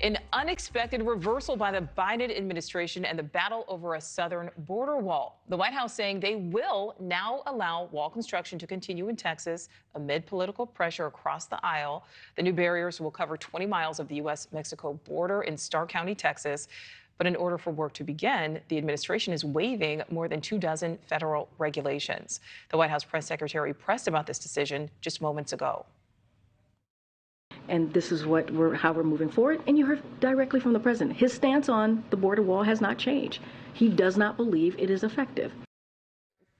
An unexpected reversal by the Biden administration and the battle over a southern border wall. The White House saying they will now allow wall construction to continue in Texas amid political pressure across the aisle. The new barriers will cover 20 miles of the U.S. Mexico border in Starr County, Texas. But in order for work to begin, the administration is waiving more than 24 federal regulations. The White House press secretary pressed about this decision just moments ago. And this is how we're moving forward. And you heard directly from the president. His stance on the border wall has not changed. He does not believe it is effective.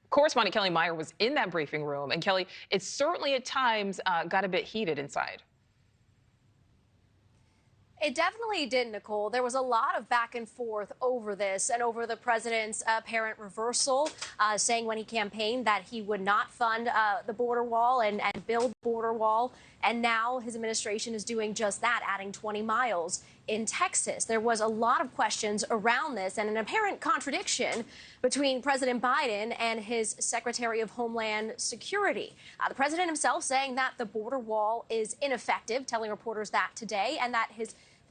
Correspondent Kelly Meyer was in that briefing room. And Kelly, it certainly at times got a bit heated inside. It definitely did, Nichole. There was a lot of back and forth over this and over the president's apparent reversal, saying when he campaigned that he would not fund the border wall and build the border wall. And now his administration is doing just that, adding 20 miles in Texas. There was a lot of questions around this and an apparent contradiction between President Biden and his Secretary of Homeland Security. The president himself saying that the border wall is ineffective, telling reporters that today, and that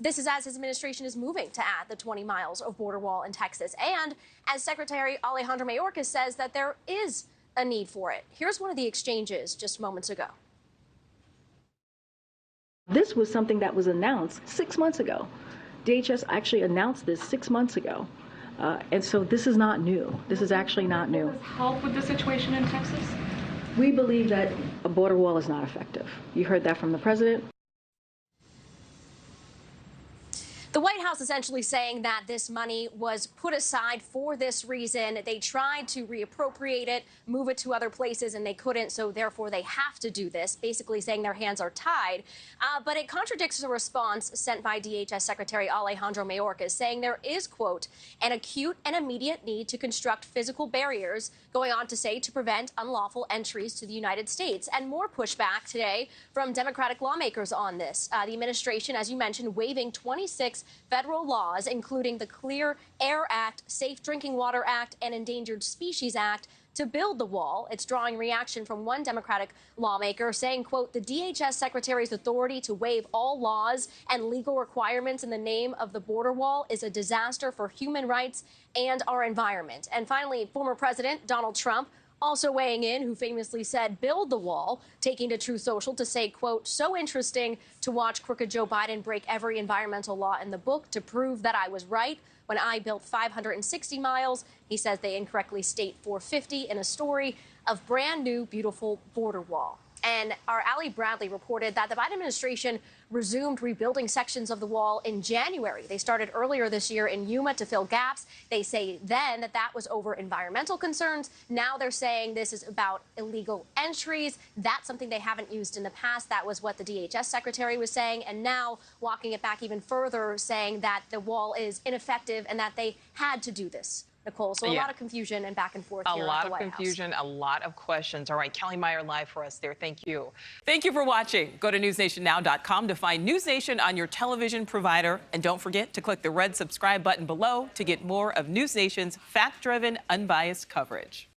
this is as his administration is moving to add the 20 miles of border wall in Texas. And as Secretary Alejandro Mayorkas says that there is a need for it. Here's one of the exchanges just moments ago. This was something that was announced 6 months ago. DHS actually announced this 6 months ago. And so this is not new. This is actually not new. Help with the situation in Texas? We believe that a border wall is not effective. You heard that from the president. The White House essentially saying that this money was put aside for this reason. They tried to reappropriate it, move it to other places, and they couldn't, so therefore they have to do this, basically saying their hands are tied. But it contradicts a response sent by DHS Secretary Alejandro Mayorkas, saying there is, quote, an acute and immediate need to construct physical barriers, going on to say to prevent unlawful entries to the United States. And more pushback today from Democratic lawmakers on this. The administration, as you mentioned, waiving 26 federal laws, including the Clear Air Act, Safe Drinking Water Act, and Endangered Species Act, to build the wall. It's drawing reaction from one Democratic lawmaker saying, quote, the DHS secretary's authority to waive all laws and legal requirements in the name of the border wall is a disaster for human rights and our environment. And finally, former President Donald Trump also weighing in, who famously said, build the wall, taking to Truth Social to say, quote, so interesting to watch crooked Joe Biden break every environmental law in the book to prove that I was right. When I built 560 miles, he says they incorrectly state 450 in a story of brand new, beautiful border wall. And our Allie Bradley reported that the Biden administration resumed rebuilding sections of the wall in January. They started earlier this year in Yuma to fill gaps. They say then that was over environmental concerns. Now they're saying this is about illegal entries. That's something they haven't used in the past. That was what the DHS secretary was saying. And now walking it back even further, saying that the wall is ineffective and that they had to do this. Nichole, so a lot of confusion and back and forth here at the White House. A lot of confusion, a lot of questions. All right, Kelly Meyer live for us there. Thank you. Thank you for watching. Go to newsnationnow.com to find News Nation on your television provider. And don't forget to click the red subscribe button below to get more of News Nation's fact-driven, unbiased coverage.